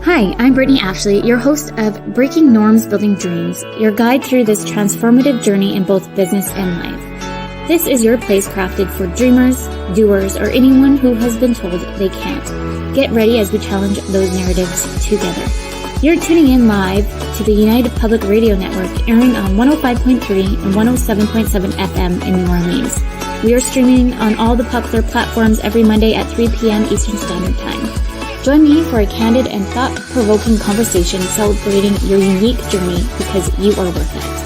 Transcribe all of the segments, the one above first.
Hi, I'm Brittany Ashley, your host of Breaking Norms, Building Dreams, your guide through this transformative journey in both business and life. This is your place crafted for dreamers, doers, or anyone who has been told they can't. Get ready as we challenge those narratives together. You're tuning in live to the United Public Radio Network, airing on 105.3 and 107.7 FM in New Orleans. We are streaming on all the popular platforms every Monday at 3 p.m. Eastern Standard Time. Join me for a candid and thought-provoking conversation celebrating your unique journey because you are worth it.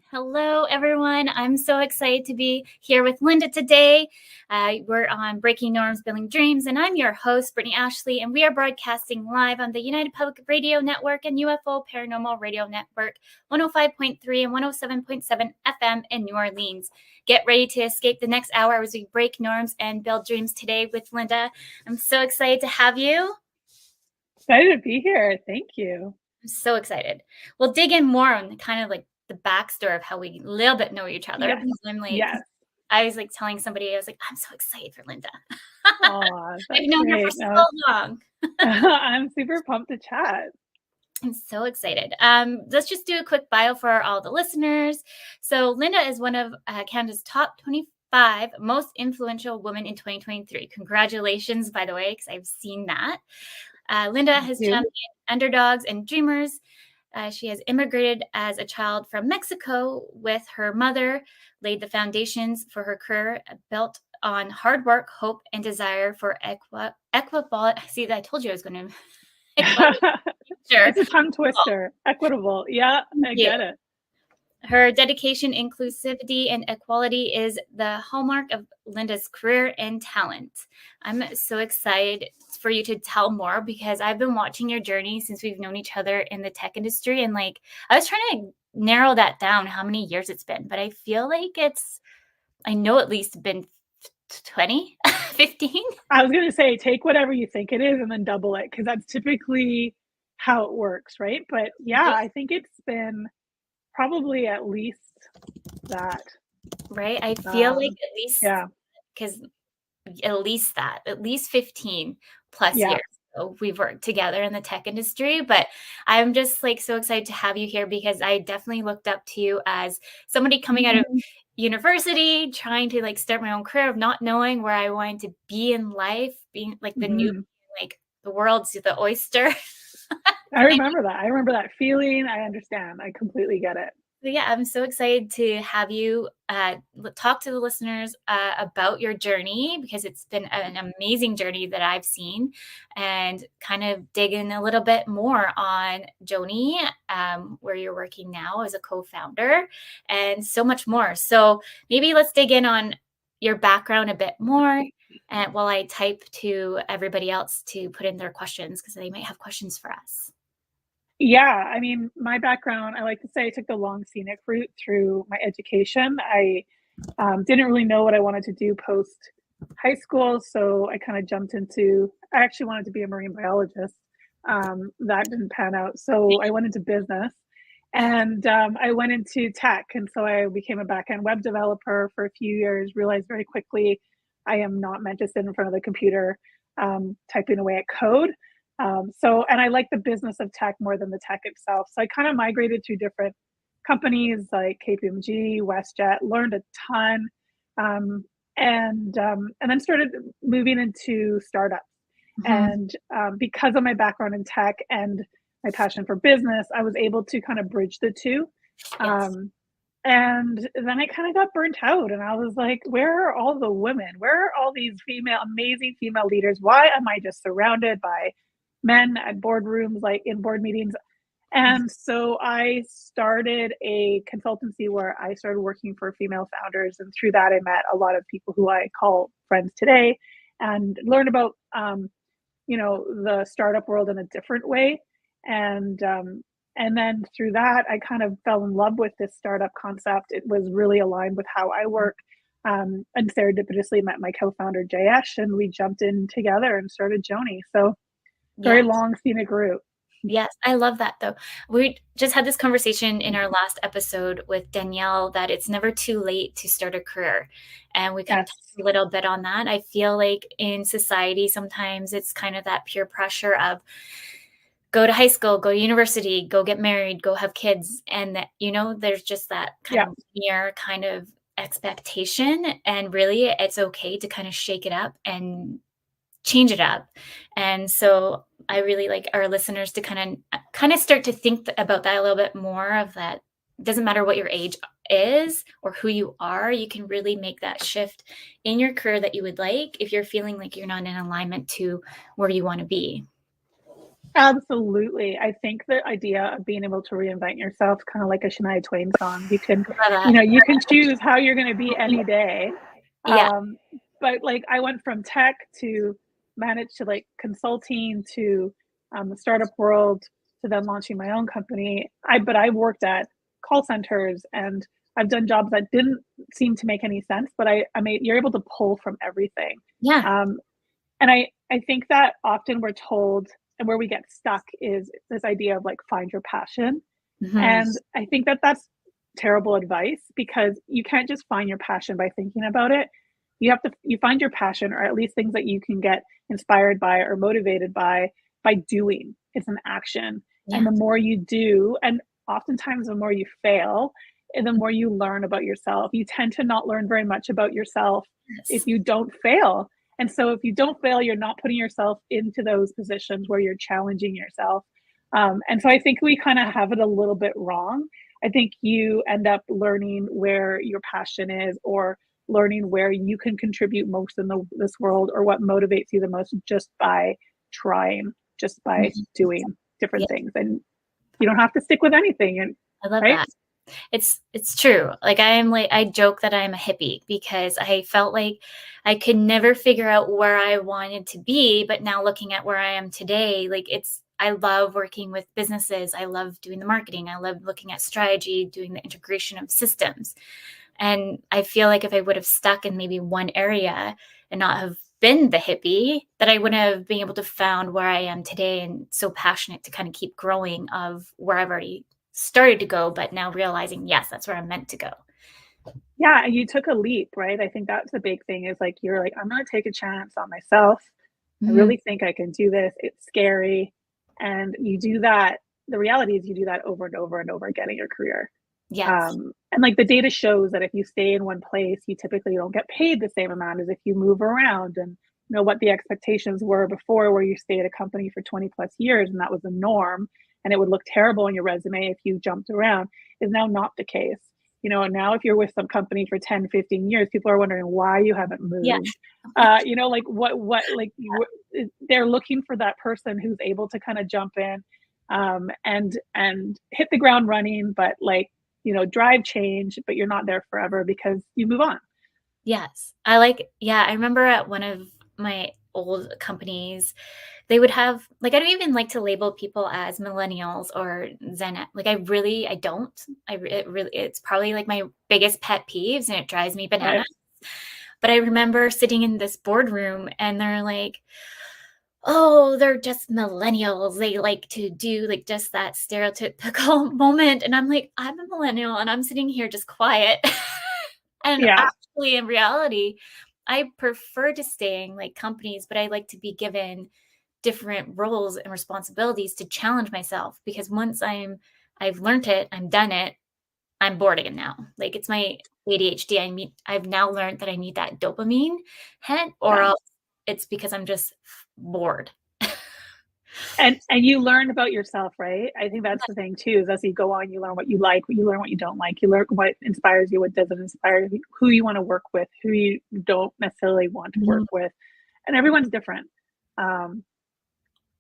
Hello, everyone. I'm so excited to be here with Linda today. We're on Breaking Norms, Building Dreams, and I'm your host, Brittany Ashley, and we are broadcasting live on the United Public Radio Network and UFO Paranormal Radio Network, 105.3 and 107.7 FM in New Orleans. Get ready to escape the next hour as we break norms and build dreams today with Linda. I'm so excited to have you. Excited to be here. Thank you. I'm so excited. We'll dig in more on kind of like the backstory of how we a little bit know each other. Yes. I'm like, yes. I was like telling somebody, I was like, I'm so excited for Linda. I've known her for so long. I'm super pumped to chat. I'm so excited. Let's just do a quick bio for all the listeners. So Linda is one of Canada's top 25 most influential women in 2023. Congratulations, by the way, because I've seen that. Linda has championed underdogs and dreamers. She has immigrated as a child from Mexico with her mother, laid the foundations for her career built on hard work, hope, and desire for equitable. See, I told you I was going to. Sure. It's a tongue twister. Equitable. Yeah, I get it. Her dedication, inclusivity, and equality is the hallmark of Linda's career and talent. I'm so excited for you to tell more because I've been watching your journey since we've known each other in the tech industry. And like, I was trying to narrow that down, how many years it's been, but I feel like I know at least been 20, 15. I was going to say, take whatever you think it is and then double it, because that's typically how it works, right? But yeah, I think it's been probably at least that. Right? I feel like at least, because at least 15 plus years ago, we've worked together in the tech industry. But I'm just like so excited to have you here because I definitely looked up to you as somebody coming out of university, trying to like start my own career, of not knowing where I wanted to be in life, being like the new, like the world's the oyster. I remember that. I remember that feeling. I understand. I completely get it. So yeah, I'm so excited to have you talk to the listeners about your journey, because it's been an amazing journey that I've seen, and kind of dig in a little bit more on Joni, where you're working now as a co-founder, and so much more. So maybe let's dig in on your background a bit more, and while I type to everybody else to put in their questions, because they might have questions for us. Yeah, I mean, my background, I like to say I took the long scenic route through my education. I didn't really know what I wanted to do post high school, so I kind of jumped into, I actually wanted to be a marine biologist. That didn't pan out, so I went into business, and I went into tech, and so I became a back-end web developer for a few years, realized very quickly I am not meant to sit in front of the computer typing away at code. And I like the business of tech more than the tech itself. So I kind of migrated through different companies like KPMG, WestJet, learned a ton, and then started moving into startups. And because of my background in tech and my passion for business, I was able to kind of bridge the two. And then I kind of got burnt out, and I was like, where are all the women? Where are all these amazing female leaders? Why am I just surrounded by men at boardrooms, like in board meetings? And so I started a consultancy where I started working for female founders. And through that, I met a lot of people who I call friends today, and learned about, the startup world in a different way. And then through that, I kind of fell in love with this startup concept. It was really aligned with how I work. And serendipitously met my co-founder, Jayesh, and we jumped in together and started Joni. So very long scenic route. Yes, I love that though. We just had this conversation in our last episode with Danielle that it's never too late to start a career. And we kind of Yes. touched a little bit on that. I feel like in society, sometimes it's kind of that peer pressure of go to high school, go to university, go get married, go have kids. And that, there's just that kind Yeah. of mere kind of expectation. And really, it's okay to kind of shake it up and change it up. And so I really like our listeners to kind of start to think about that a little bit more of that. It doesn't matter what your age is or who you are, you can really make that shift in your career that you would like if you're feeling like you're not in alignment to where you want to be. Absolutely. I think the idea of being able to reinvent yourself, kind of like a Shania Twain song, you can, you can choose how you're going to be any day. Yeah. But like I went from tech to manage to like consulting to the startup world to then launching my own company. But I worked at call centers and I've done jobs that didn't seem to make any sense, but you're able to pull from everything. Yeah. And I think that often we're told, and where we get stuck is this idea of like find your passion. Mm-hmm. And I think that that's terrible advice because you can't just find your passion by thinking about it. You find your passion, or at least things that you can get inspired by or motivated by doing. It's an action. Yeah. And the more you do, and oftentimes the more you fail, and the more you learn about yourself. You tend to not learn very much about yourself if you don't fail. And so if you don't fail, you're not putting yourself into those positions where you're challenging yourself. And so I think we kind of have it a little bit wrong. I think you end up learning where your passion is, or learning where you can contribute most in this world, or what motivates you the most, just by trying, just by doing different things. And you don't have to stick with anything. And I love right? that. It's true. Like I joke that I'm a hippie because I felt like I could never figure out where I wanted to be. But now looking at where I am today, like I love working with businesses. I love doing the marketing. I love looking at strategy, doing the integration of systems. And I feel like if I would have stuck in maybe one area and not have been the hippie, that I wouldn't have been able to found where I am today, and so passionate to kind of keep growing of where I've already started to go, but now realizing, yes, that's where I'm meant to go. Yeah, and you took a leap, right? I think that's the big thing is like you're like, I'm gonna take a chance on myself. I really think I can do this. It's scary. And you do that. The reality is you do that over and over and over again in your career. Yes. And like the data shows that if you stay in one place, you typically don't get paid the same amount as if you move around. And what the expectations were before, where you stay at a company for 20 plus years and that was the norm, and it would look terrible on your resume if you jumped around, is now not the case. And now if you're with some company for 10, 15 years, people are wondering why you haven't moved. Yeah. Like they're looking for that person who's able to kind of jump in and hit the ground running, but drive change, but you're not there forever because you move on. Yes. I remember at one of my old companies, they would have, I don't even like to label people as millennials or Zen. I don't. It's probably like my biggest pet peeves, and it drives me bananas. Right. But I remember sitting in this boardroom and they're like, oh, they're just millennials. They like to do just that stereotypical moment. And I'm like, I'm a millennial and I'm sitting here just quiet. And actually, in reality, I prefer to stay in companies, but I like to be given different roles and responsibilities to challenge myself, because once I've learned it, I'm done it, I'm bored again now. It's my ADHD. I've now learned that I need that dopamine hit, or else it's because I'm just bored. And you learn about yourself, right? I think that's the thing too, is as you go on, you learn what you like, you learn what you don't like, you learn what inspires you, what doesn't inspire you, who you want to work with, who you don't necessarily want to work with. And everyone's different.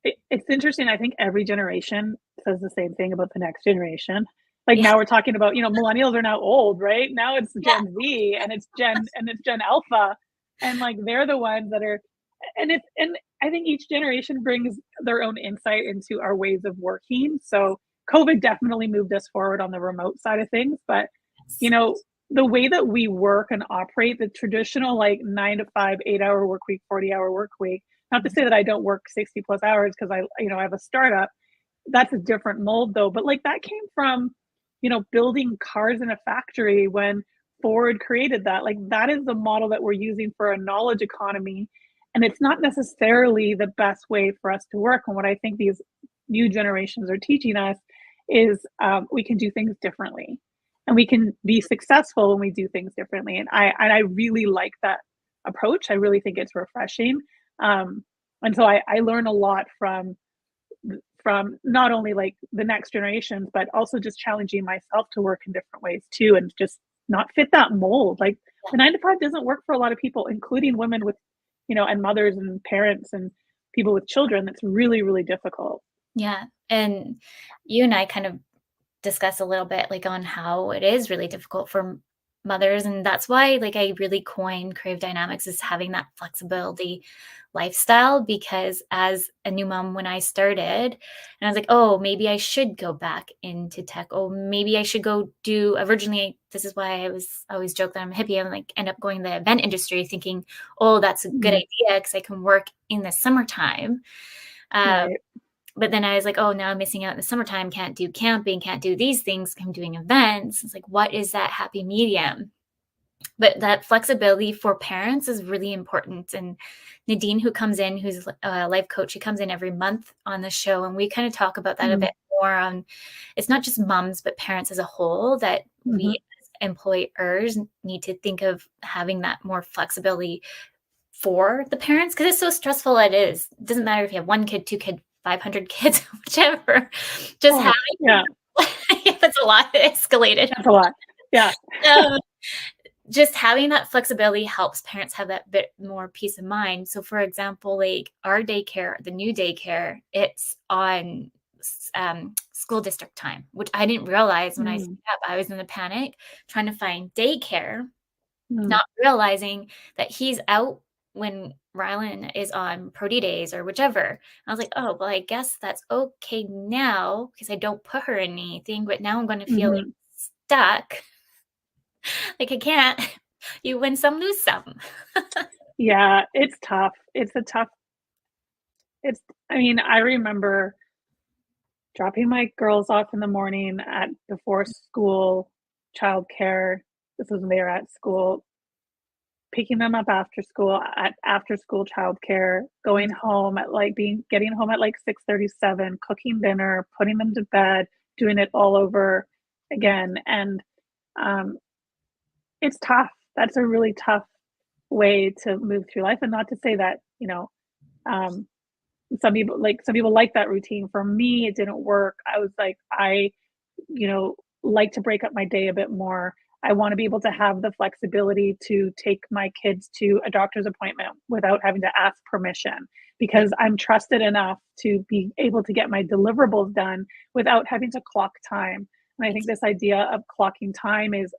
It's interesting. I think every generation says the same thing about the next generation. Now we're talking about, millennials are now old, right? Now it's Gen Z and it's Gen Alpha. And they're the ones that are, and I think each generation brings their own insight into our ways of working. So COVID definitely moved us forward on the remote side of things, but the way that we work and operate, the traditional 9 to 5, 8-hour work week, 40-hour work week, not to say that I don't work 60 plus hours because I have a startup. that's a different mold though. But like that came from, building cars in a factory when Ford created that. Like that is the model that we're using for a knowledge economy. And it's not necessarily the best way for us to work. And what I think these new generations are teaching us is we can do things differently, and we can be successful when we do things differently. And I really like that approach. I really think it's refreshing. And so I learn a lot from not only like the next generations, but also just challenging myself to work in different ways too, and just not fit that mold. Like the 9 to 5 doesn't work for a lot of people, including women with, and mothers and parents and people with children. That's really, really difficult. Yeah. And you and I kind of discuss a little bit like on how it is really difficult for mothers, and that's why like I really coined Crave Dynamics as having that flexibility lifestyle, because as a new mom when I started, and I was like, oh, maybe I should go back into tech, oh, maybe I should go do, originally this is why I always joke that I'm a hippie, I'm like end up going the event industry thinking, oh, that's a good idea because I can work in the summertime. Right. But then I was like, oh, now I'm missing out in the summertime, can't do camping, can't do these things, I'm doing events. It's like, what is that happy medium? But that flexibility for parents is really important. And Nadine, who comes in, who's a life coach, she comes in every month on the show, and we kind of talk about that a bit more on, it's not just moms, but parents as a whole, that we as employers need to think of having that more flexibility for the parents, because it's so stressful. It doesn't matter if you have 1 kid, 2 kid, 500 kids, whichever. Just having that's a lot. Escalated. That's a lot. Yeah. Just having that flexibility helps parents have that bit more peace of mind. So, for example, like our daycare, the new daycare, it's on school district time, which I didn't realize when I signed up. I was in a panic trying to find daycare, not realizing that he's out when Rylan is on Prody days or whichever. I was like, oh, well, I guess that's okay now because I don't put her in anything, but now I'm going to feel like stuck. Like I can't, you win some, lose some. Yeah, it's tough. I mean, I remember dropping my girls off in the morning at before school childcare. This was when they were at school, picking them up after school at after school childcare, going home at getting home at like 6:37, cooking dinner, putting them to bed, doing it all over again. And it's tough. That's a really tough way to move through life. And not to say that, um, some people like that routine. For me, it didn't work. I was like, like to break up my day a bit more. I want to be able to have the flexibility to take my kids to a doctor's appointment without having to ask permission, because I'm trusted enough to be able to get my deliverables done without having to clock time. And I think this idea of clocking time is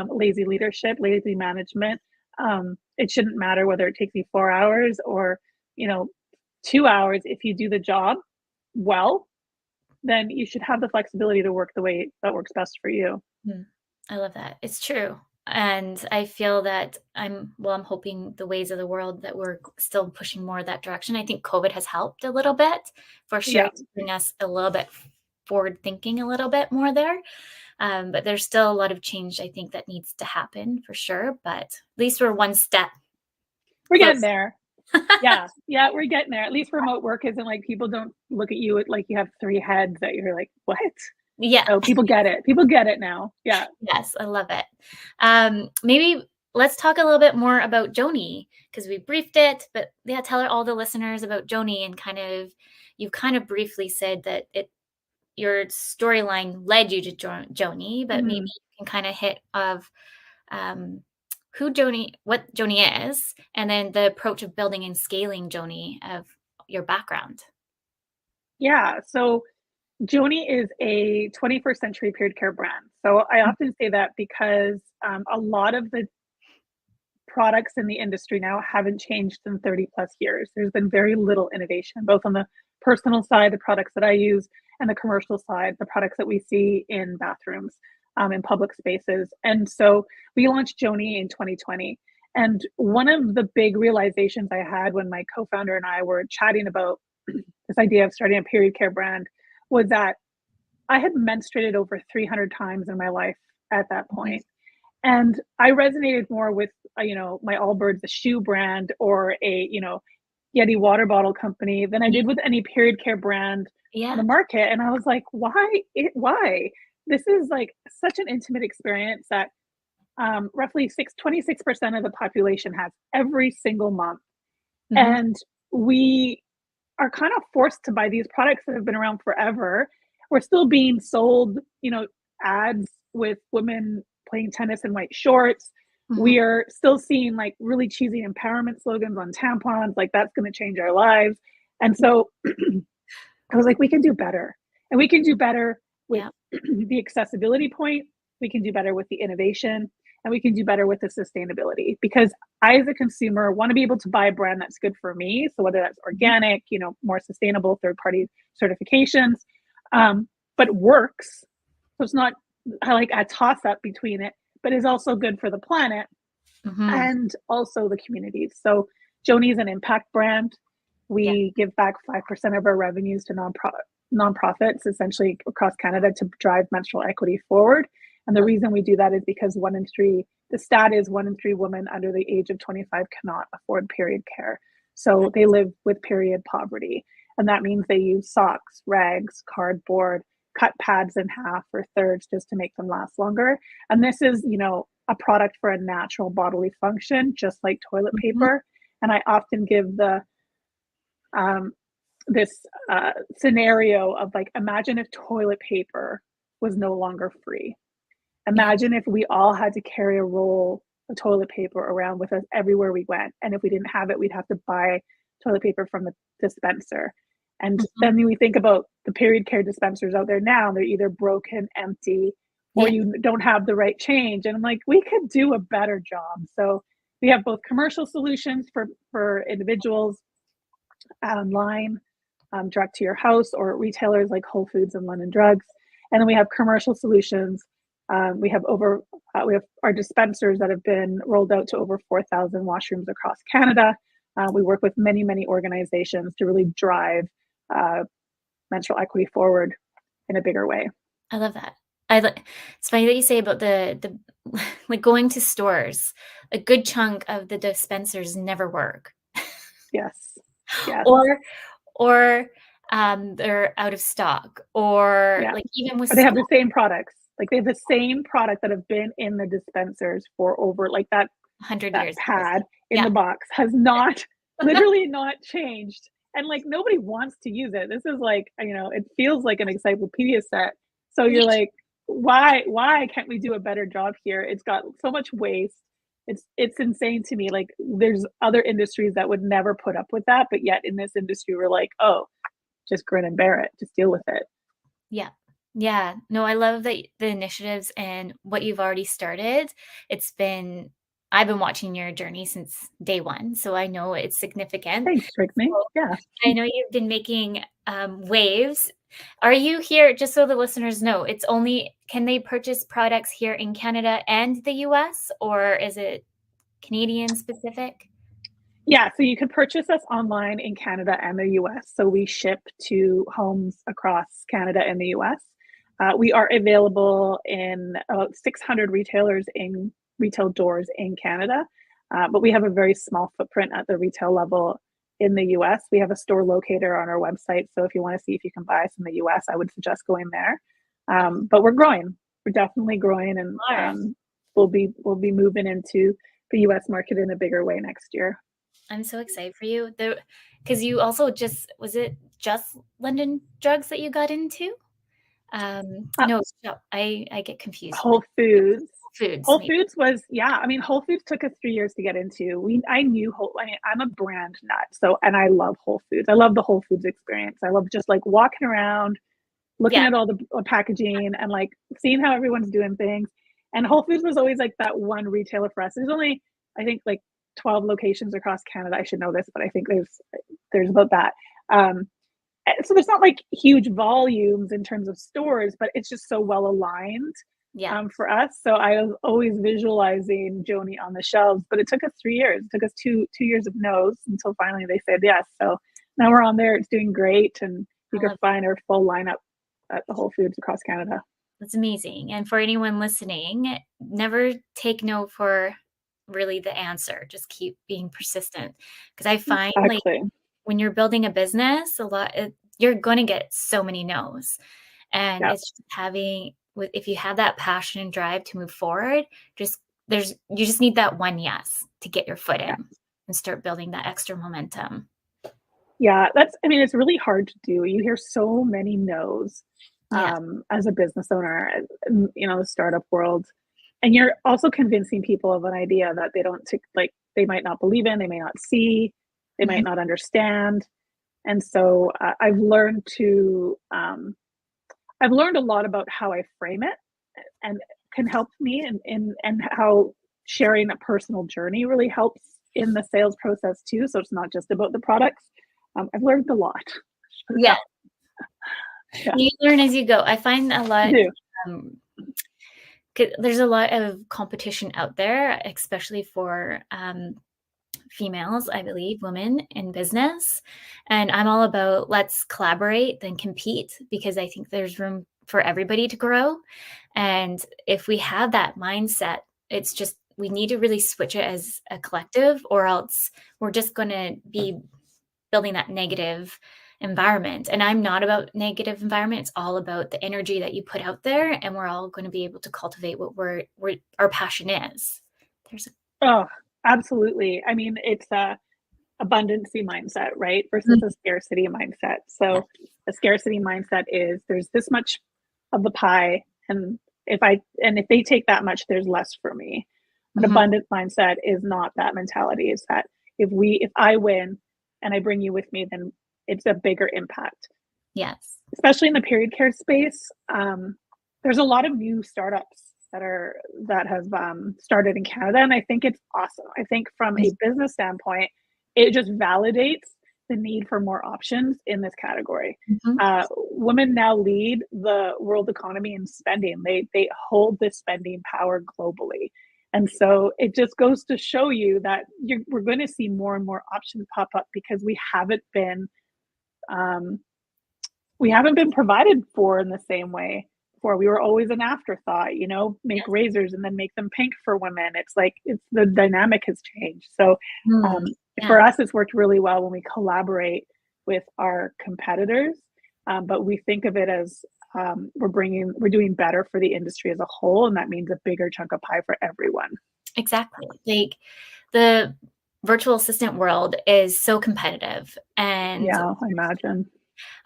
lazy leadership, lazy management. It shouldn't matter whether it takes you 4 hours or, 2 hours. If you do the job well, then you should have the flexibility to work the way that works best for you. I love that. It's true. And I feel that I'm hoping the ways of the world that we're still pushing more that direction. I think COVID has helped a little bit for sure to bring us a little bit forward thinking a little bit more there. But there's still a lot of change, I think, that needs to happen for sure. But at least we're one step. We're getting there. Yeah, we're getting there. At least remote work isn't like people don't look at you like you have 3 heads that you're like, what? Yeah. Oh, people get it. People get it now. Yeah. Yes, I love it. Maybe let's talk a little bit more about Joni, because we briefed it, but tell all the listeners about Joni, and you've kind of briefly said that your storyline led you to Joni, but maybe you can kind of hit of what Joni is, and then the approach of building and scaling Joni, of your background. Yeah. So Joni is a 21st century period care brand. So I often say that because a lot of the products in the industry now haven't changed in 30 plus years. There's been very little innovation, both on the personal side, the products that I use, and the commercial side, the products that we see in bathrooms, in public spaces. And so we launched Joni in 2020. And one of the big realizations I had when my co-founder and I were chatting about this idea of starting a period care brand was that I had menstruated over 300 times in my life at that point. And I resonated more with, my Allbirds, the shoe brand, or a, Yeti water bottle company than I did with any period care brand on the market. And I was like, why? This is like such an intimate experience that roughly 26% of the population has every single month. And we are kind of forced to buy these products that have been around forever. We're still being sold, ads with women playing tennis in white shorts. We are still seeing like really cheesy empowerment slogans on tampons, like that's going to change our lives. And so I was like, we can do better. And we can do better with the accessibility point. We can do better with the innovation, and we can do better with the sustainability, because I, as a consumer, want to be able to buy a brand that's good for me. So whether that's organic, more sustainable, third-party certifications, but works. So it's not like a toss-up between it, but is also good for the planet and also the communities. So Joni is an impact brand. We give back 5% of our revenues to nonprofits, essentially across Canada, to drive menstrual equity forward. And the reason we do that is because the stat is 1 in 3 women under the age of 25 cannot afford period care. So they live with period poverty. And that means they use socks, rags, cardboard, cut pads in half or thirds just to make them last longer. And this is, a product for a natural bodily function, just like toilet paper. And I often give this scenario of like, imagine if toilet paper was no longer free. Imagine if we all had to carry a roll of toilet paper around with us everywhere we went. And if we didn't have it, we'd have to buy toilet paper from the dispenser. And then we think about the period care dispensers out there now, they're either broken, empty, or you don't have the right change. And I'm like, we could do a better job. So we have both commercial solutions for individuals online, direct to your house, or retailers like Whole Foods and London Drugs. And then we have commercial solutions. We have our dispensers that have been rolled out to over 4,000 washrooms across Canada. We work with many, many organizations to really drive menstrual equity forward in a bigger way. I love that. It's funny that you say about the like going to stores. A good chunk of the dispensers never work. Yes. Or they're out of stock, or like even with they have the same products. Like they have the same product that have been in the dispensers for over like that 100 that years. pad in the box has not literally not changed. And like nobody wants to use it. This is like, it feels like an encyclopedia set. So you're like, why can't we do a better job here? It's got so much waste. It's insane to me. Like there's other industries that would never put up with that, but yet in this industry we're like, oh, just grin and bear it, just deal with it. Yeah. No, I love the initiatives and what you've already started. I've been watching your journey since day one, so I know it's significant. Thanks, Rickman. So I know you've been making waves. Are you here, just so the listeners know, can they purchase products here in Canada and the US, or is it Canadian specific? Yeah, so you can purchase us online in Canada and the US. So we ship to homes across Canada and the US. We are available in about 600 retailers in retail doors in Canada, but we have a very small footprint at the retail level in the US. We have a store locator on our website. So if you want to see if you can buy us in the US, I would suggest going there. But we're growing. We're definitely growing, and we'll be moving into the US market in a bigger way next year. I'm so excited for you. Because you also was it just London Drugs that you got into? No, I get confused. Whole Foods. Whole Maybe. Foods was, Whole Foods took us 3 years to get into. I knew I'm a brand nut. And I love Whole Foods. I love the Whole Foods experience. I love just like walking around, looking at all the packaging and like seeing how everyone's doing things. And Whole Foods was always like that one retailer for us. There's only, I think, like 12 locations across Canada. I should know this, but I think there's about that. So there's not like huge volumes in terms of stores, but it's just so well aligned for us. So I was always visualizing Joni on the shelves, but it took us 3 years. It took us two years of no's until finally they said yes. So now we're on there. It's doing great, and you can find our full lineup at the Whole Foods across Canada. That's amazing. And for anyone listening, never take no for really the answer. Just keep being persistent. Because I find like Exactly. when you're building a business, you're going to get so many no's. And Yeah. it's just if you have that passion and drive to move forward, you just need that one yes to get your foot in and start building that extra momentum. Yeah, it's really hard to do. You hear so many no's Yeah. as a business owner, the startup world. And you're also convincing people of an idea that they don't like they might not believe in, they may not see, they might Mhm. not understand. And so I've learned a lot about how I frame it and can help me and how sharing a personal journey really helps in the sales process too. So it's not just about the products. I've learned a lot. Yeah. Yeah. You learn as you go. I find a I lot, do. there's a lot of competition out there, especially for females, I believe, women in business. And I'm all about let's collaborate than compete, because I think there's room for everybody to grow. And if we have that mindset, it's just we need to really switch it as a collective, or else we're just going to be building that negative environment. And I'm not about negative environment. It's all about the energy that you put out there, and we're all going to be able to cultivate what our passion is. Oh, absolutely. I mean, it's a abundancy mindset, right? Versus a scarcity mindset. Yeah. So a scarcity mindset is there's this much of the pie, and if they take that much, there's less for me. An Mhm. abundant mindset is not that mentality. It's that if I win and I bring you with me, then it's a bigger impact. Yes. Especially in the period care space, there's a lot of new startups that have started in Canada, and I think it's awesome. I think from a business standpoint, it just validates the need for more options in this category. Mhm. Women now lead the world economy in spending. They hold this spending power globally, and so it just goes to show you that we're going to see more and more options pop up because um, we haven't been provided for in the same way before. We were always an afterthought, make Yes. razors and then make them pink for women. It's the dynamic has changed. So Mm. Yeah. for us, it's worked really well when we collaborate with our competitors. But we think of it as we're doing better for the industry as a whole, and that means a bigger chunk of pie for everyone. Exactly. Like the virtual assistant world is so competitive, and Yeah, I imagine.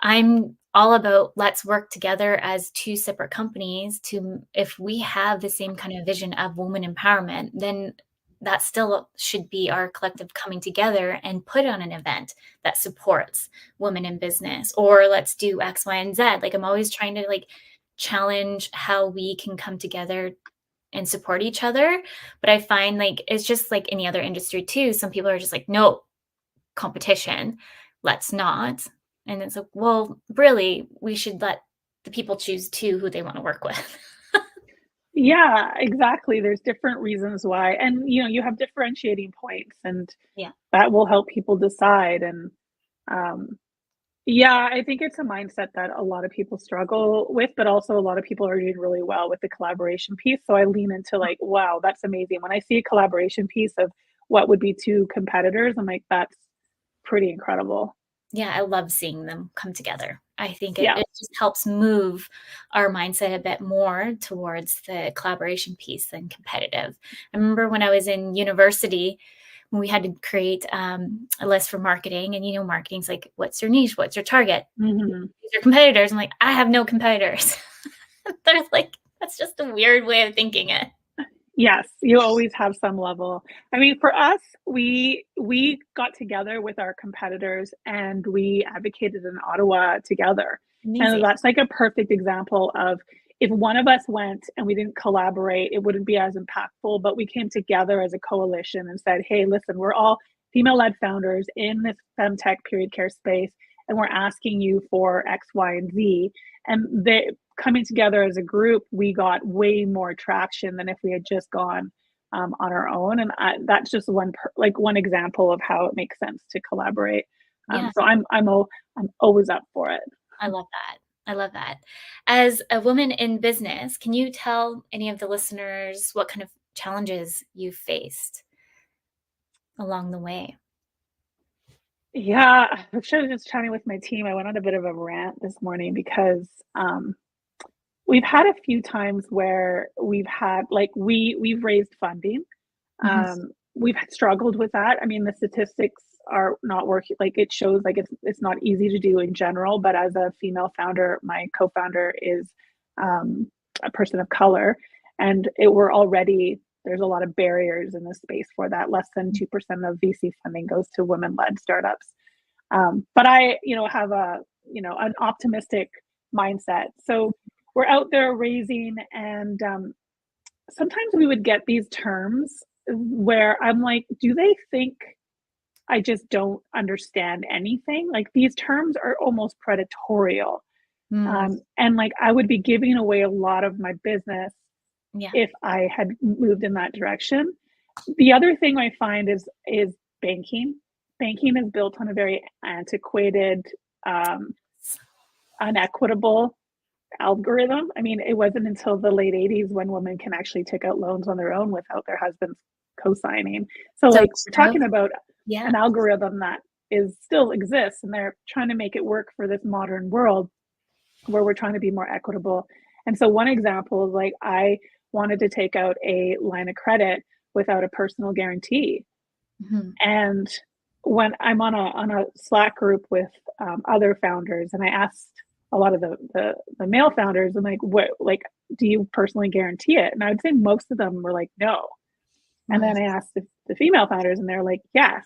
I'm all about let's work together as two separate companies if we have the same kind of vision of woman empowerment, then that still should be our collective coming together and put on an event that supports women in business, or let's do X, Y, and Z. Like I'm always trying to challenge how we can come together and support each other. But I find it's just like any other industry too. Some people are just like, no, competition, let's not. And it's like, well, really, we should let the people choose too who they want to work with. Yeah, exactly. There's different reasons why. And you have differentiating points, and Yeah. that will help people decide. And um yeah, I think it's a mindset that a lot of people struggle with, but also a lot of people are doing really well with the collaboration piece. So I lean into wow, that's amazing. When I see a collaboration piece of what would be two competitors, I'm like, that's pretty incredible. Yeah, I love seeing them come together. I think Yeah. it just helps move our mindset a bit more towards the collaboration piece than competitive. I remember when I was in university, when we had to create a list for marketing, and marketing's like, what's your niche? What's your target? Hmm. These are competitors. I'm like, I have no competitors. They're like, that's just a weird way of thinking it. Yes, you always have some level. I mean, for us, we got together with our competitors and we advocated in Ottawa together. And Amazing. that's like a perfect example of if one of us went and we didn't collaborate, it wouldn't be as impactful. But we came together as a coalition and said, hey, listen, we're all female-led founders in this femtech period care space, and we're asking you for X, Y, and Z. And they coming together as a group, we got way more traction than if we had just gone on our own. And that's just one example of how it makes sense to collaborate. Yeah, So I'm always up for it. I love that. I love that. As a woman in business, can you tell any of the listeners what kind of challenges you faced along the way? Yeah, I was just chatting with my team. I went on a bit of a rant this morning because we've had a few times where we've had like we've raised funding. Mhm. We've struggled with that. I mean, the statistics are not working. Like it shows like it's not easy to do in general. But as a female founder, my co-founder is a person of color, and we're already there's a lot of barriers in this space for that. Less than 2% of VC funding goes to women-led startups. But I, have an optimistic mindset. So we're out there raising, and sometimes we would get these terms where I'm like, do they think I just don't understand anything? Like these terms are almost predatorial. Mm, And like I would be giving away a lot of my business yeah. if I had moved in that direction. The other thing I find is banking. Banking is built on a very antiquated, um, unequitable algorithm. I mean, it wasn't until the late 80s when women can actually take out loans on their own without their husbands co-signing. So So like we're true. talking about Yeah. an algorithm that is still exists, and they're trying to make it work for this modern world where we're trying to be more equitable. And so one example is like I wanted to take out a line of credit without a personal guarantee. Mhm. And when I'm on a Slack group with other founders, and I asked a lot of the male founders, I'm like, what, like, do you personally guarantee it? And I would say most of them were like, no. And Mm, then I asked the female founders, and they're like, yes.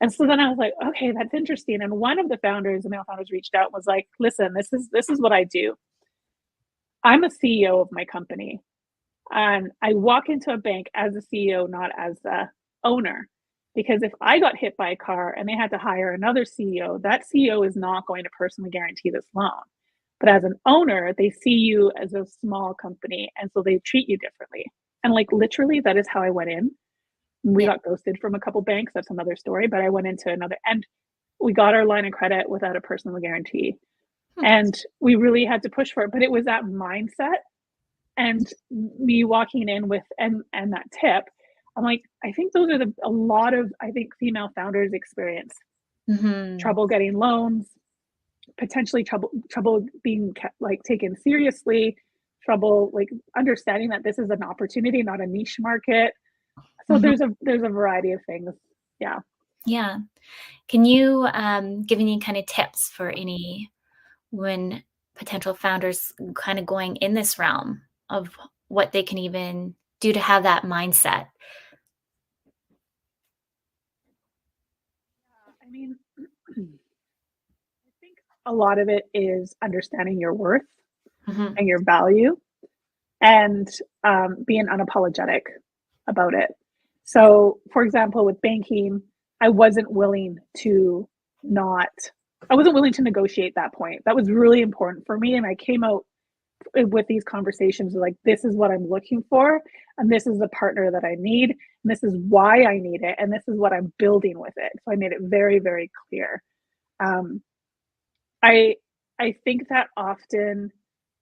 And so then I was like, okay, that's interesting. And one of the founders, the male founders, reached out and was like, listen, this is what I do. I'm a CEO of my company, and I walk into a bank as a CEO, not as a owner. Because if I got hit by a car and they had to hire another CEO, that CEO is not going to personally guarantee this loan. But as an owner, they see you as a small company, and so they treat you differently. And like literally, that is how I went in. We yeah. got ghosted from a couple banks. That's another story. But I went into another, and we got our line of credit without a personal guarantee. Hmm. And we really had to push for it. But it was that mindset and me walking in with and that tip. I'm like, I think those are a lot of I think female founders experience Mhm. trouble getting loans, potentially trouble being like taken seriously, trouble like understanding that this is an opportunity, not a niche market. So Mhm. there's a variety of things. Yeah. Yeah. Can you give any kind of tips for any when potential founders kind of going in this realm of what they can even do to have that mindset? I mean, I think a lot of it is understanding your worth Mhm. and your value, and being unapologetic about it. Yeah. So, for example, with banking, I wasn't willing to not, I wasn't willing to negotiate that point. That was really important for me. And I came out with these conversations like, this is what I'm looking for. And this is the partner that I need. And this is why I need it. And this is what I'm building with it. So I made it very, very clear. Um, I, I think that often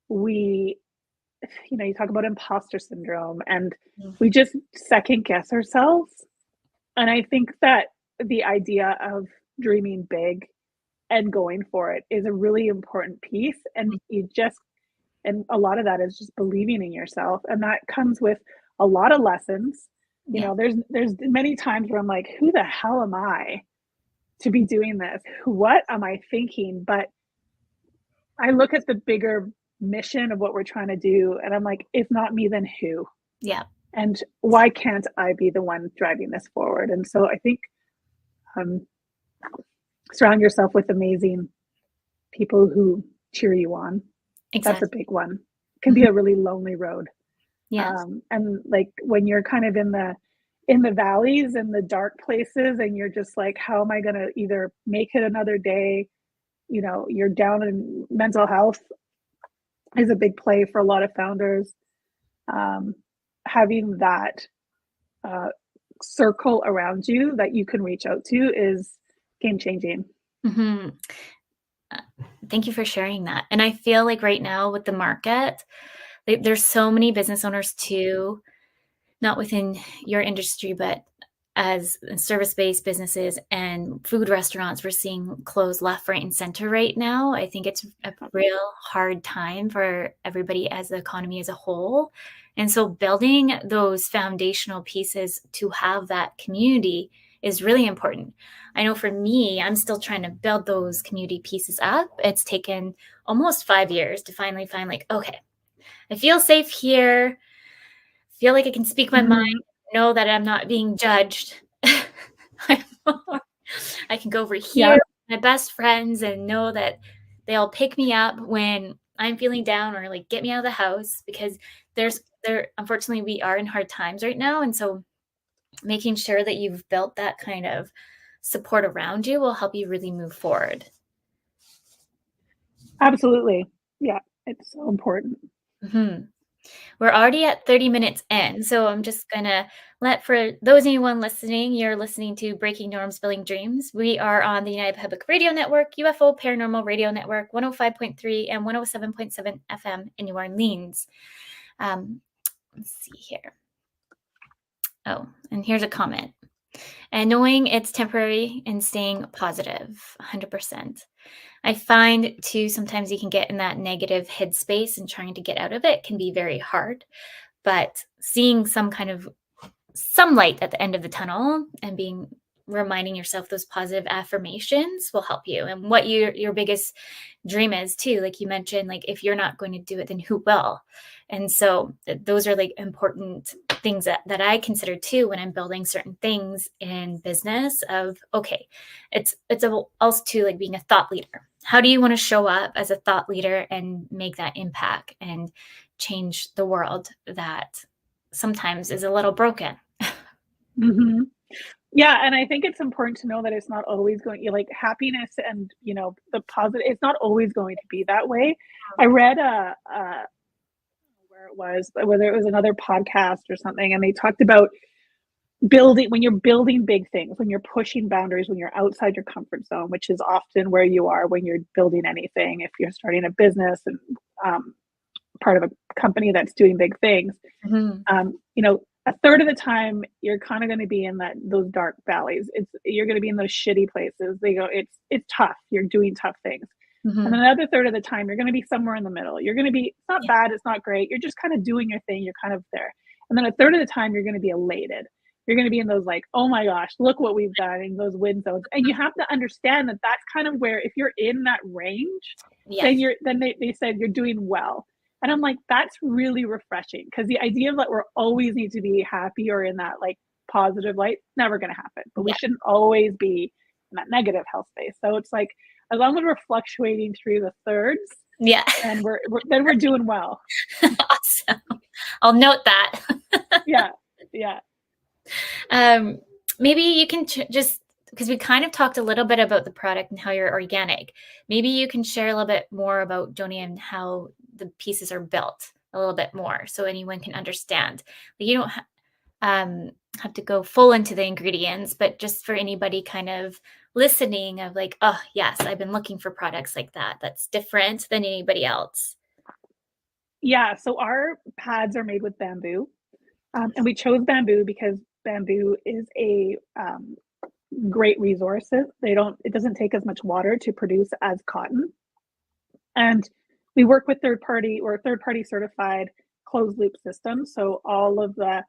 we you talk about imposter syndrome, and Mm. we just second guess ourselves. And I think that the idea of dreaming big and going for it is a really important piece. And and a lot of that is just believing in yourself. And that comes with a lot of lessons. Yeah. There's many times where I'm like, who the hell am I to be doing this? What am I thinking? But I look at the bigger mission of what we're trying to do, and I'm like, if not me, then who? Yeah. And why can't I be the one driving this forward? And so I think um, surround yourself with amazing people who cheer you on. That's a Exactly. big one. It can be Mhm. a really lonely road. Yes. And like when you're kind of in the valleys and the dark places, and you're just like, how am I going to either make it another day? You're down in mental health is a big play for a lot of founders. Um, Having that uh, circle around you that you can reach out to is game changing. Mhm. Thank you for sharing that. And I feel like right now with the market, there's so many business owners too, not within your industry, but as service-based businesses and food restaurants, we're seeing close left, right, and center right now. I think it's a real hard time for everybody as the economy as a whole. And so building those foundational pieces to have that community is really important. I know for me, I'm still trying to build those community pieces up. It's taken almost 5 years to finally find like, okay, I feel safe here, feel like I can speak my mind, know that I'm not being judged. I can go over here Yeah, with my best friends and know that they'll pick me up when I'm feeling down or like get me out of the house because there unfortunately we are in hard times right now. And so making sure that you've built that kind of support around you will help you really move forward. absolutely. Yeah, it's so important. hmm We're already at 30 minutes in, so I'm just gonna let for those anyone listening, you're listening to Breaking Norms, Building Dreams. We are on the United Public Radio Network, UFO Paranormal Radio Network, 105.3 and 107.7 FM in New Orleans. Let's see here. Oh, and here's a comment. And knowing it's temporary and staying positive, 100%. I find too sometimes you can get in that negative headspace and trying to get out of it can be very hard. But seeing some kind of some light at the end of the tunnel and being reminding yourself those positive affirmations will help you and what your biggest dream is too, like you mentioned, like if you're not going to do it then who will. And so those are like important things that I consider too when I'm building certain things in business of okay, also too like being a thought leader. How do you want to show up as a thought leader and make that impact and change the world that sometimes is a little broken? hmm Yeah, and I think it's important to know that it's not always going like happiness and the positive. It's not always going to be that way. I read where it was, whether it was another podcast or something, and they talked about building when you're building big things, when you're pushing boundaries, when you're outside your comfort zone, which is often where you are when you're building anything. If you're starting a business and um, part of a company that's doing big things, Mhm. a third of the time you're kind of going to be in those dark valleys. You're going to be in those shitty places. It's tough. You're doing tough things. And then Mhm. another third of the time, you're going to be somewhere in the middle. You're going to be, it's not Yeah. bad, it's not great. You're just kind of doing your thing. You're kind of there. And then a third of the time, you're going to be elated. You're going to be in those like, oh my gosh, look what we've done in those win zones. And you have to understand that that's kind of where, if you're in that range, Yeah. then they said you're doing well. And I'm like, that's really refreshing because the idea that we're always need to be happy or in that like positive light, never going to happen. But we Yeah. shouldn't always be in that negative health space. So it's like, as long as we're fluctuating through the thirds, Yeah. and we're doing well. Awesome. I'll note that. Yeah, yeah, Um, maybe you can just because we kind of talked a little bit about the product and how you're organic. Maybe you can share a little bit more about Joni and how the pieces are built a little bit more so anyone can understand. Like, you don't have to go full into the ingredients, but just for anybody kind of listening of like, oh, yes, I've been looking for products like that. That's different than anybody else. yeah. So our pads are made with bamboo, and we chose bamboo because bamboo is a great resource. It doesn't take as much water to produce as cotton, and we work with third party certified closed loop systems. So all of the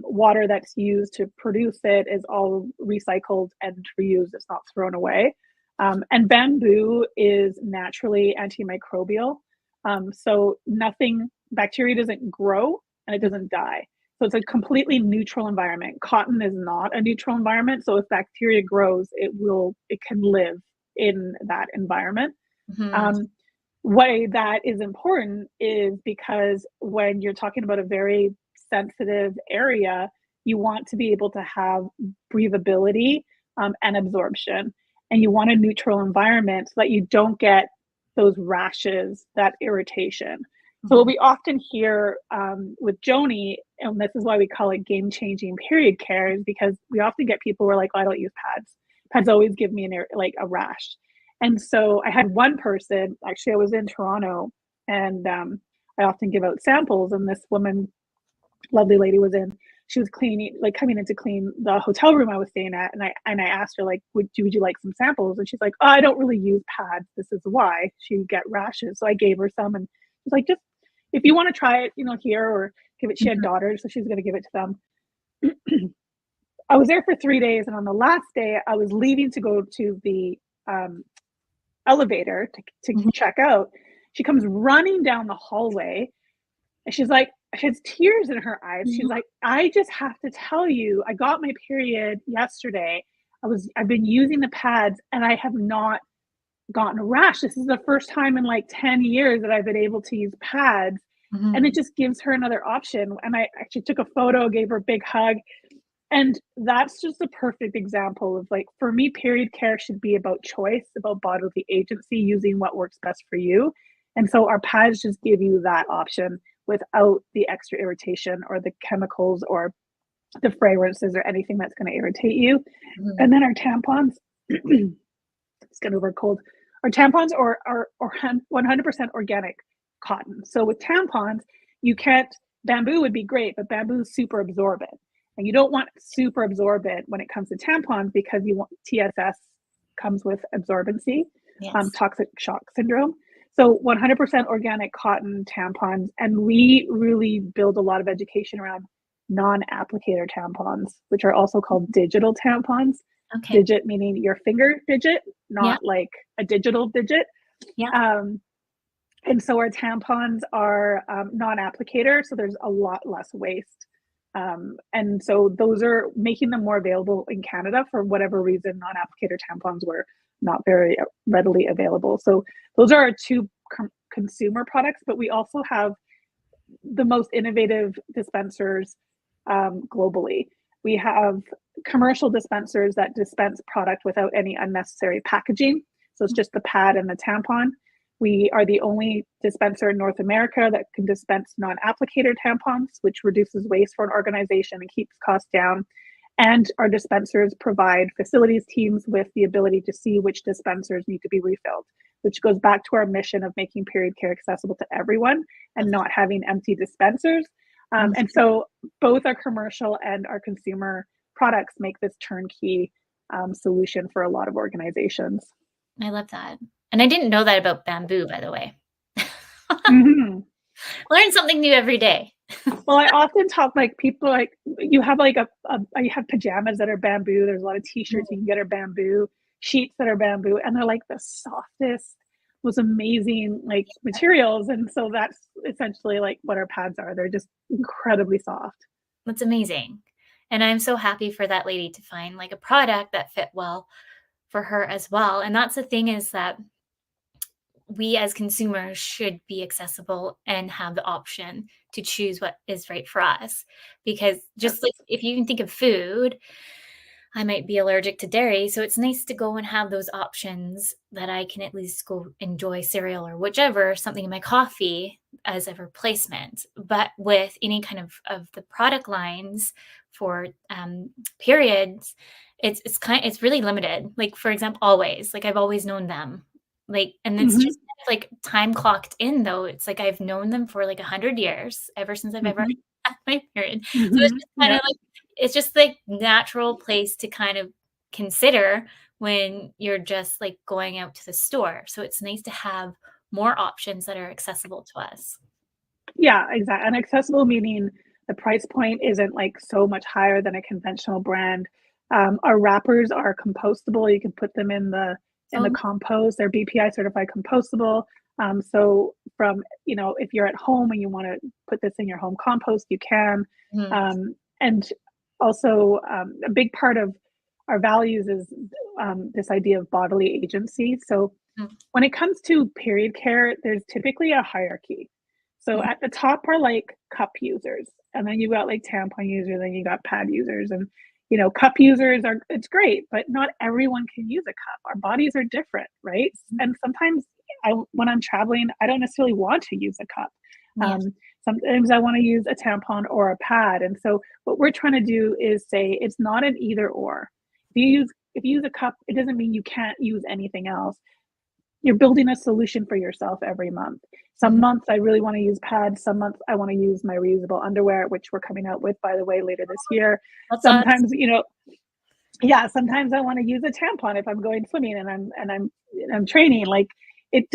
water that's used to produce it is all recycled and reused. It's not thrown away. And bamboo is naturally antimicrobial. So nothing, bacteria doesn't grow and it doesn't die. So it's a completely neutral environment. Cotton is not a neutral environment. So if bacteria grows, it can live in that environment. Mhm. Um, why that is important is because when you're talking about a very sensitive area, you want to be able to have breathability and absorption. And you want a neutral environment so that you don't get those rashes, that irritation. So, what Mhm. we often hear with Joni, and this is why we call it game changing period care, is because we often get people who are like, oh, I don't use pads. Pads always give me like a rash. And so I had one person, actually I was in Toronto, and I often give out samples, and this woman, lovely lady, was in, she was cleaning, like coming in to clean the hotel room I was staying at. And I asked her, like, would you like some samples? And she's like, oh, I don't really use pads. This is why she would get rashes. So I gave her some, and she's like, just if you want to try it, here, or give it. She had daughters, so she was going to give it to them. I was there for 3 days, and on the last day, I was leaving to go to the elevator to check out. She comes running down the hallway, and she's like, she has tears in her eyes. She's like, I just have to tell you, I got my period yesterday. I've been using the pads, and I have not gotten a rash. This is the first time in like 10 years that I've been able to use pads. And it just gives her another option. And I actually took a photo, gave her a big hug. And that's just a perfect example of, like, for me, period care should be about choice, about bodily agency, using what works best for you. And so our pads just give you that option without the extra irritation or the chemicals or the fragrances or anything that's going to irritate you. And then our tampons, it's getting over a cold. Our tampons are 100% organic cotton. So with tampons, you can't, bamboo would be great, but bamboo is super absorbent. And you don't want super absorbent when it comes to tampons, because you want, TSS comes with absorbency, toxic shock syndrome. So 100% organic cotton tampons. And we really build a lot of education around non-applicator tampons, which are also called digital tampons. Okay. Digit meaning your finger digit, not like a digital digit. And so our tampons are non-applicator, so there's a lot less waste. And so those are making them more available in Canada. For whatever reason, non-applicator tampons were not very readily available. So those are our two consumer products, but we also have the most innovative dispensers globally. We have commercial dispensers that dispense product without any unnecessary packaging. So it's just the pad and the tampon. We are the only dispenser in North America that can dispense non-applicator tampons, which reduces waste for an organization and keeps costs down. And our dispensers provide facilities teams with the ability to see which dispensers need to be refilled, which goes back to our mission of making period care accessible to everyone and not having empty dispensers. And so both our commercial and our consumer products make this turnkey solution for a lot of organizations. I love that. And I didn't know that about bamboo, by the way. Learn something new every day. Well, I often talk, like, people, like, you have like you have pajamas that are bamboo. There's a lot of t-shirts you can get are bamboo, sheets that are bamboo, and they're like the softest, most amazing like materials. And so that's essentially like what our pads are. They're just incredibly soft. That's amazing. And I'm so happy for that lady to find like a product that fit well for her as well. And that's the thing, is that we as consumers should be accessible and have the option to choose what is right for us. Because just like if you can think of food, I might be allergic to dairy. So it's nice to go and have those options that I can at least go enjoy cereal or whichever, something in my coffee as a replacement. But with any kind of the product lines for periods, it's really limited. Like, for example, Always, like I've always known them. Like, and it's just kind of like time clocked in, though. It's like I've known them for like 100 years, ever since I've ever had my period. So it's just kind of like, it's just like natural place to kind of consider when you're just like going out to the store. So it's nice to have more options that are accessible to us. Yeah, exactly. And accessible meaning the price point isn't like so much higher than a conventional brand. Our wrappers are compostable. You can put them in the compost. They're BPI certified compostable. So from, if you're at home and you want to put this in your home compost, you can. And also a big part of our values is this idea of bodily agency. So when it comes to period care, there's typically a hierarchy. So at the top are like cup users, and then you got like tampon users, then you got pad users. And cup users it's great, but not everyone can use a cup. Our bodies are different, right? And sometimes when I'm traveling, I don't necessarily want to use a cup. Sometimes I want to use a tampon or a pad. And so what we're trying to do is say it's not an either or. If you use a cup, it doesn't mean you can't use anything else. you're building a solution for yourself every month. Some months I really want to use pads. Some months I want to use my reusable underwear, which we're coming out with, by the way, later this year. That's Sometimes, sometimes I want to use a tampon if I'm going swimming and I'm training. Like it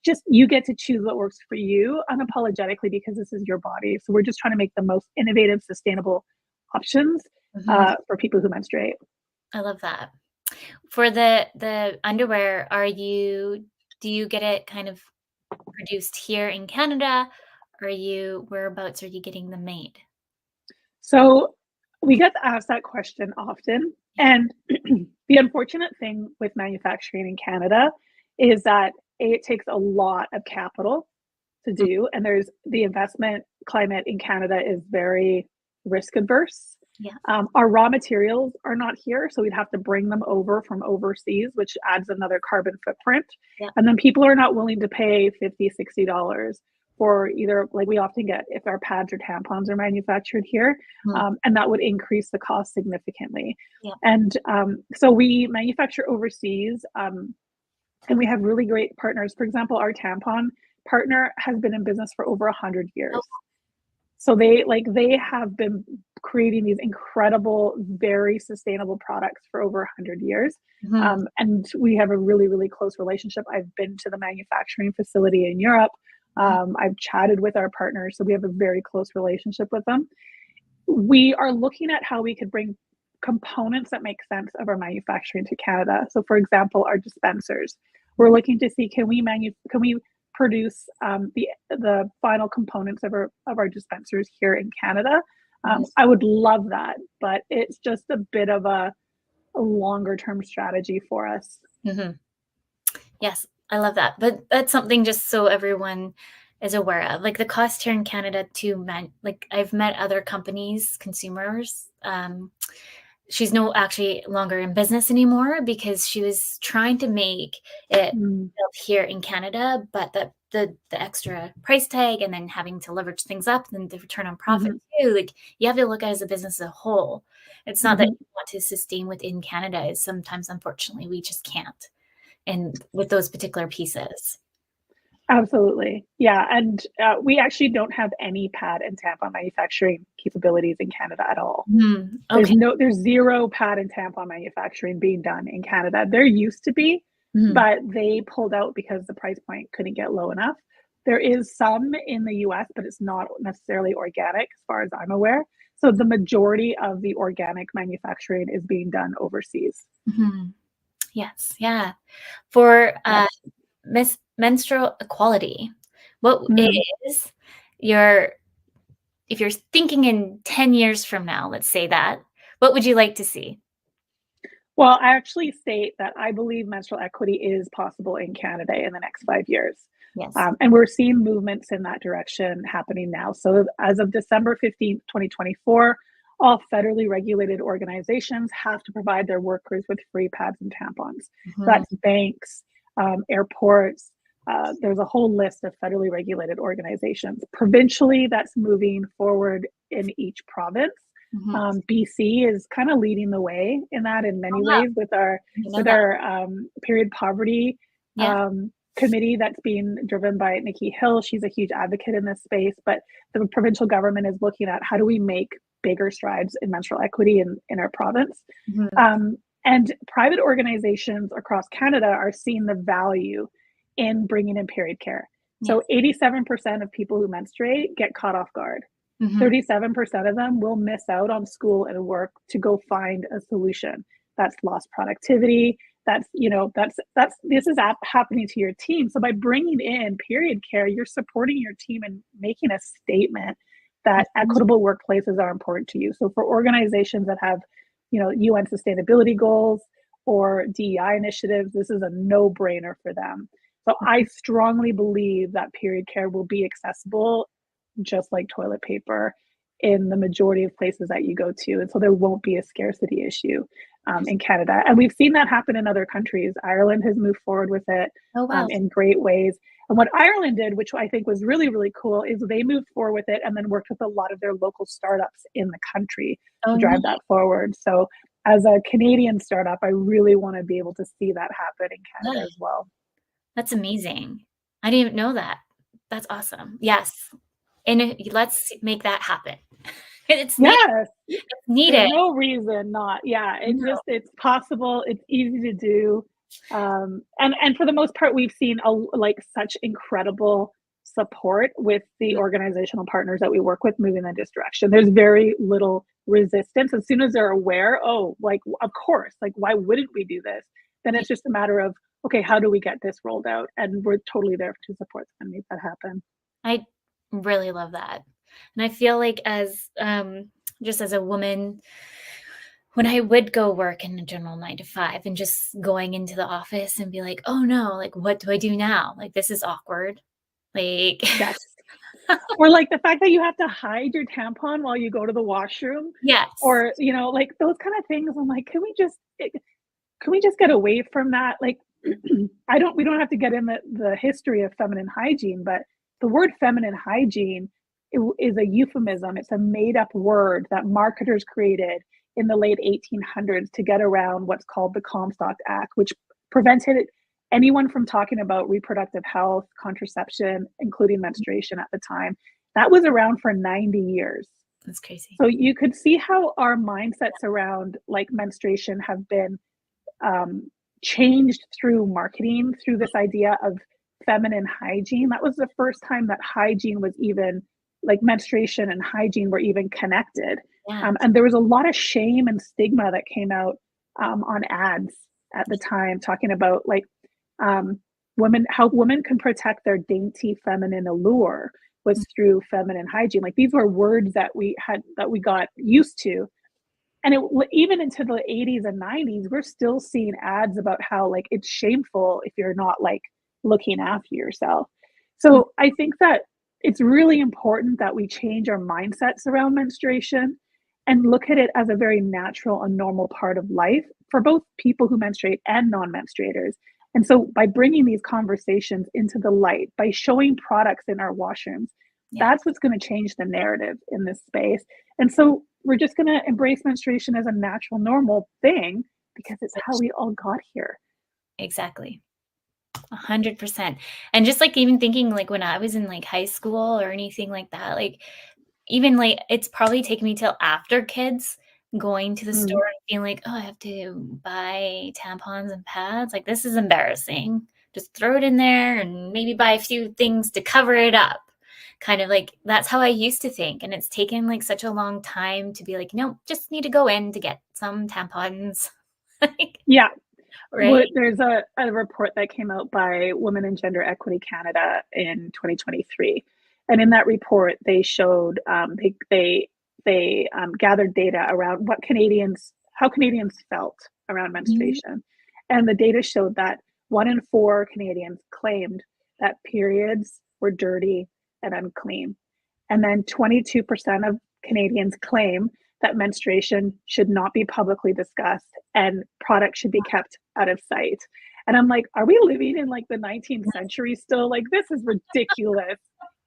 just, you get to choose what works for you unapologetically, because this is your body. So we're just trying to make the most innovative, sustainable options for people who menstruate. I love that. For the underwear, do you get it kind of produced here in Canada? Whereabouts are you getting them made? So we get asked that question often. And the unfortunate thing with manufacturing in Canada is that it takes a lot of capital to do. And there's the investment climate in Canada is very risk adverse. Yeah. Our raw materials are not here, so we'd have to bring them over from overseas, which adds another carbon footprint. Yeah. And then people are not willing to pay $50, $60 for either, like we often get if our pads or tampons are manufactured here, and that would increase the cost significantly. Yeah. And so we manufacture overseas, and we have really great partners. For example, our tampon partner has been in business for over 100 years. Oh. So they have been creating these incredible, very sustainable products for over 100 years. And we have a really, really close relationship. I've been to the manufacturing facility in Europe. I've chatted with our partners, so we have a very close relationship with them. We are looking at how we could bring components that make sense of our manufacturing to Canada. So for example, our dispensers, we're looking to see, can we produce the final components of our dispensers here in Canada? I would love that, but it's just a bit of a longer term strategy for us. Yes, I love that. But that's something just so everyone is aware of. Like the cost here in Canada like I've met other companies, consumers. She's actually longer in business anymore because she was trying to make it built here in Canada, but the extra price tag and then having to leverage things up and the return on profit too. Like you have to look at it as a business as a whole. It's not that you want to sustain within Canada. It's sometimes, unfortunately, we just can't. And with those particular pieces. Absolutely. Yeah. And we actually don't have any pad and tampon manufacturing capabilities in Canada at all. Okay. There's zero pad and tampon manufacturing being done in Canada. There used to be, but they pulled out because the price point couldn't get low enough. There is some in the US, but it's not necessarily organic as far as I'm aware. So the majority of the organic manufacturing is being done overseas. Yes. Yeah. For menstrual equality, what is if you're thinking in 10 years from now, let's say that, what would you like to see? Well, I actually state that I believe menstrual equity is possible in Canada in the next 5 years. Yes. And we're seeing movements in that direction happening now. So as of December 15th, 2024, all federally regulated organizations have to provide their workers with free pads and tampons. So that's banks, airports. There's a whole list of federally regulated organizations. Provincially, that's moving forward in each province. BC is kind of leading the way in that in many ways with our period poverty committee that's being driven by Nikki Hill. She's a huge advocate in this space, but the provincial government is looking at how do we make bigger strides in menstrual equity in our province. And private organizations across Canada are seeing the value in bringing in period care. So 87% of people who menstruate get caught off guard. 37% of them will miss out on school and work to go find a solution. That's lost productivity. This is happening to your team. So by bringing in period care, you're supporting your team and making a statement that equitable workplaces are important to you. So for organizations that have, UN sustainability goals or DEI initiatives, this is a no-brainer for them. So I strongly believe that period care will be accessible just like toilet paper in the majority of places that you go to. And so there won't be a scarcity issue in Canada. And we've seen that happen in other countries. Ireland has moved forward with it in great ways. And what Ireland did, which I think was really, really cool, is they moved forward with it and then worked with a lot of their local startups in the country to drive that forward. So as a Canadian startup, I really want to be able to see that happen in Canada as well. That's amazing. I didn't even know that. That's awesome. Yes. And let's make that happen. It's needed. Yes. It's There's needed. no reason not. Yeah, No. it's possible, it's easy to do. And for the most part, we've seen like such incredible support with the organizational partners that we work with moving in this direction. There's very little resistance. As soon as they're aware, oh, like, of course, like, why wouldn't we do this? Then Yeah. it's just a matter of, okay, how do we get this rolled out? And we're totally there to support and make that happen. I really love that. And I feel like just as a woman, when I would go work in a general 9 to 5 and just going into the office and be like, "Oh, no, like, what do I do now? Like, this is awkward." Like Yes. Or like the fact that you have to hide your tampon while you go to the washroom, Yes. or, like those kind of things. I'm like, can we just get away from that? Like, we don't have to get in the history of feminine hygiene, but the word feminine hygiene is a euphemism. It's a made up word that marketers created in the late 1800s to get around what's called the Comstock Act, which prevented anyone from talking about reproductive health, contraception, including menstruation at the time. That was around for 90 years. That's crazy. So you could see how our mindsets around like menstruation have been um, changed through marketing, through this idea of feminine hygiene. That was the first time that hygiene was even, like, menstruation and hygiene were even connected. Yes. And there was a lot of shame and stigma that came out on ads at the time, talking about like um, how women can protect their dainty feminine allure was through feminine hygiene. Like, these were words that we got used to, and even into the 80s and 90s, we're still seeing ads about how, like, it's shameful if you're not, like, looking after yourself. Mm. So I think that it's really important that we change our mindsets around menstruation and look at it as a very natural and normal part of life for both people who menstruate and non-menstruators. And so by bringing these conversations into the light, by showing products in our washrooms, Yeah, that's what's going to change the narrative in this space. And so we're just going to embrace menstruation as a natural, normal thing because it's how we all got here. exactly. 100%. And just, like, even thinking, like, when I was in, like, high school or anything like that, like, even, like, it's probably taken me till after kids going to the Mm. store and being like, "Oh, I have to buy tampons and pads, like, this is embarrassing. Just throw it in there and maybe buy a few things to cover it up." Kind of like that's how I used to think, and it's taken, like, such a long time to be like, "No, just need to go in to get some tampons." Like, Yeah. right? There's a report that came out by Women in Gender Equity Canada in 2023. And in that report, they showed they gathered data around how Canadians felt around Mhm. menstruation, and the data showed that 1 in 4 Canadians claimed that periods were dirty and unclean, and then 22% of Canadians claim that menstruation should not be publicly discussed and products should be kept out of sight. And I'm like, are we living in like the 19th century still? Like, this is ridiculous.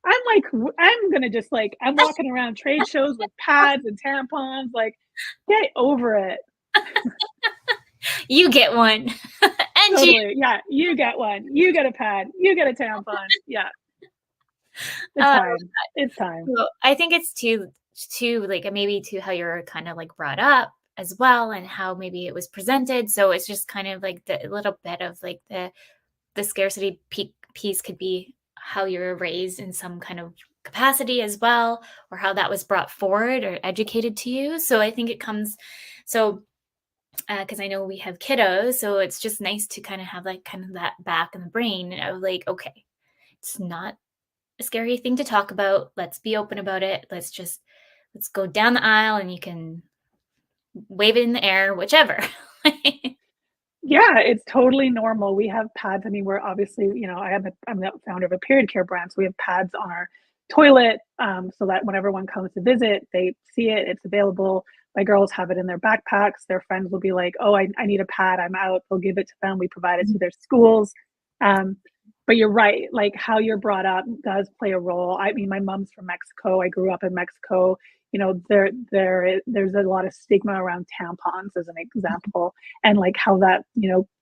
I'm like, I'm gonna just like, I'm walking around trade shows with pads and tampons. Like, get over it. You get one. And you. Totally. Yeah, you get one. You get a pad. You get a tampon. Yeah, it's Uh, time. It's time. well, I think it's too, like, maybe to how you're kind of, like, brought up as well and how maybe it was presented, so it's just kind of like the little bit of, like, the scarcity piece could be how you were raised in some kind of capacity as well, or how that was brought forward or educated to you. So I think it comes so because I know we have kiddos, so it's just nice to kind of have like kind of that back in the brain of like, okay, it's not a scary thing to talk about. Let's be open about it. Let's go down the aisle and you can wave it in the air, whichever. Yeah, it's totally normal. We have pads. I mean, we're obviously, I'm the founder of a period care brand, so we have pads on our toilet, so that when everyone comes to visit, they see it, it's available. My girls have it in their backpacks. Their friends will be like, "Oh, I need a pad. I'm out." They'll give it to them. We provide it to their schools. Um, but you're right, like how you're brought up does play a role. I mean, my mom's from Mexico. I grew up in Mexico. there's a lot of stigma around tampons as an example, and like how that,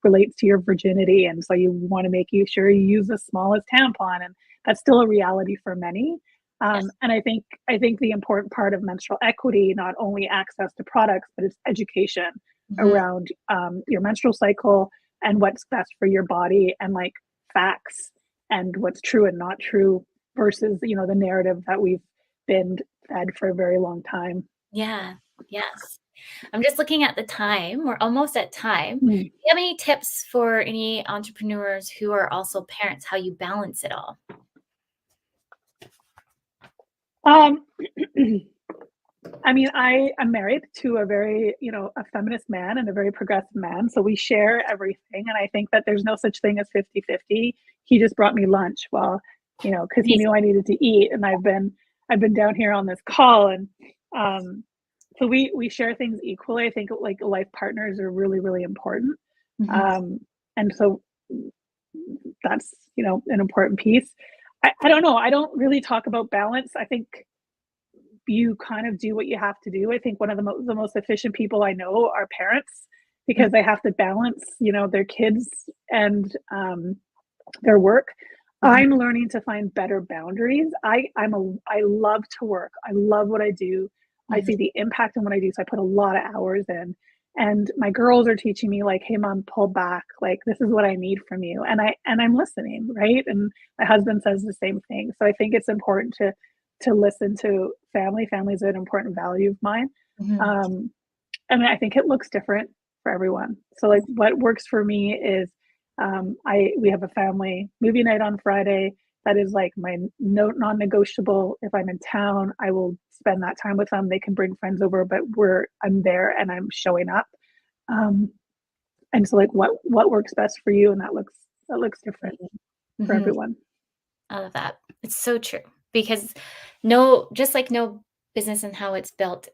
relates to your virginity. And so you want to make sure you use the smallest tampon, and that's still a reality for many. Yes. And I think the important part of menstrual equity, not only access to products, but it's education around your menstrual cycle and what's best for your body, and like facts and what's true and not true versus, the narrative that we've been fed for a very long time. Yeah. Yes. I'm just looking at the time. We're almost at time. Do you have any tips for any entrepreneurs who are also parents, how you balance it all? I mean, I'm married to a very, a feminist man and a very progressive man. So we share everything. And I think that there's no such thing as 50-50. He just brought me lunch because he knew I needed to eat. And I've been down here on this call. And so we share things equally. I think like life partners are really, really important. And so that's, an important piece. I don't know. I don't really talk about balance. I think you kind of do what you have to do. I think one of the most efficient people I know are parents, because they have to balance, their kids and their work. I'm learning to find better boundaries. I love to work. I love what I do. I see the impact in what I do. So I put a lot of hours in, and my girls are teaching me like, hey mom, pull back. Like, this is what I need from you. And I'm listening. Right. And my husband says the same thing. So I think it's important to listen to family. Family is an important value of mine. And I think it looks different for everyone. So like what works for me is, we have a family movie night on Friday. That is like my non-negotiable. If I'm in town, I will spend that time with them. They can bring friends over, but I'm there and I'm showing up. And so like what works best for you, and that looks different for everyone. I love that. It's so true, because just like no business and how it's built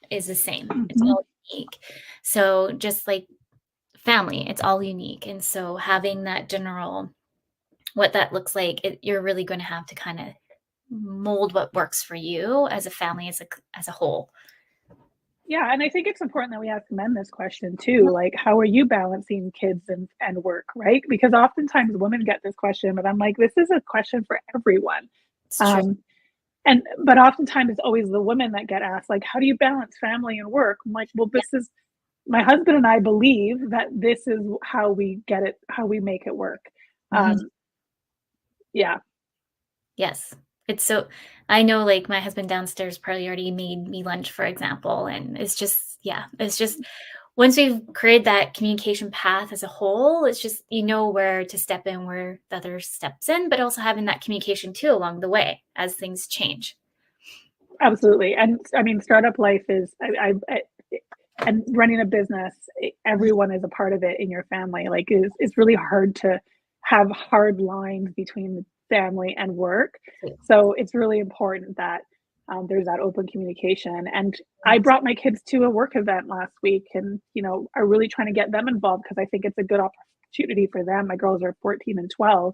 is the same. It's all unique. So just like family, it's all unique. And so having that general, what that looks like, you're really going to have to kind of mold what works for you as a family, as a whole. Yeah. And I think it's important that we ask men this question too. Like, how are you balancing kids and work? Right. Because oftentimes women get this question, but I'm like, this is a question for everyone. It's true. But oftentimes it's always the women that get asked, like, how do you balance family and work? I'm like, well, this is, my husband and I believe that this is how we get it, how we make it work. Yeah. Yes. It's so, I know like my husband downstairs probably already made me lunch, for example. And it's just once we've created that communication path as a whole, it's just, where to step in, where the other steps in, but also having that communication too along the way as things change. Absolutely. And I mean, startup life is, and running a business, everyone is a part of it in your family. Like it's really hard to have hard lines between family and work. So it's really important that there's that open communication. And I brought my kids to a work event last week, and are really trying to get them involved, because I think it's a good opportunity for them. My girls are 14 and 12,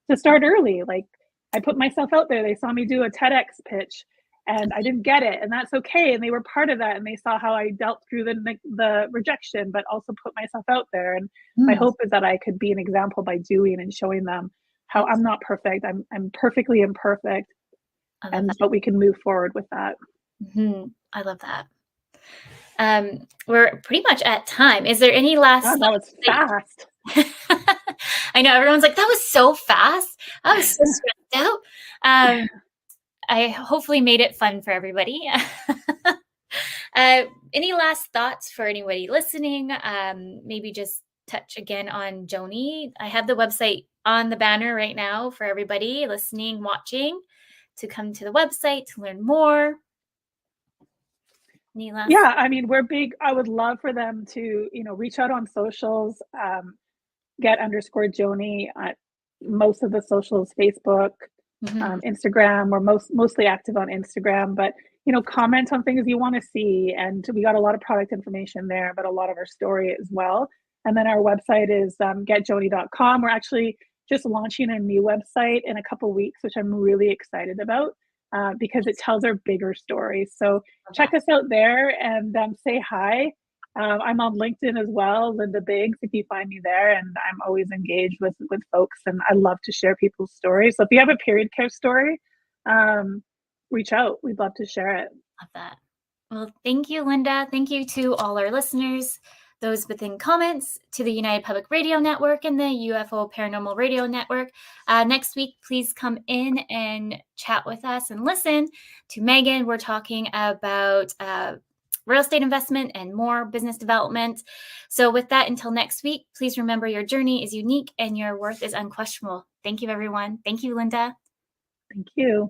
to start early. Like, I put myself out there. They saw me do a TEDx pitch and I didn't get it, and that's okay. And they were part of that, and they saw how I dealt through the rejection, but also put myself out there. And my hope is that I could be an example by doing and showing them how I'm not perfect. I'm perfectly imperfect, but we can move forward with that. I love that. We're pretty much at time. Is there any last? God, that was fast. I know everyone's like, that was so fast. I was so stressed out. I hopefully made it fun for everybody. Any last thoughts for anybody listening? Maybe just touch again on Joni. I have the website on the banner right now for everybody listening, watching, to come to the website to learn more. Yeah, I mean, we're big. I would love for them to, reach out on socials, get _Joni at most of the socials, Facebook, Instagram. We're mostly active on Instagram, but, comment on things you want to see. And we got a lot of product information there, but a lot of our story as well. And then our website is 𝑬𝒑𝒊𝒔𝒂. We're actually just launching a new website in a couple of weeks, which I'm really excited about. because it tells our bigger story. So check us out there and say hi. I'm on LinkedIn as well, Linda Biggs, if you find me there, and I'm always engaged with folks, and I love to share people's stories. So if you have a period care story, reach out. We'd love to share it. Love that. Well, thank you, Linda. Thank you to all our listeners, those within comments, to the United Public Radio Network and the UFO Paranormal Radio Network. Next week, please come in and chat with us and listen to Megan. We're talking about real estate investment and more business development. So with that, until next week, please remember your journey is unique and your worth is unquestionable. Thank you, everyone. Thank you, Linda. Thank you.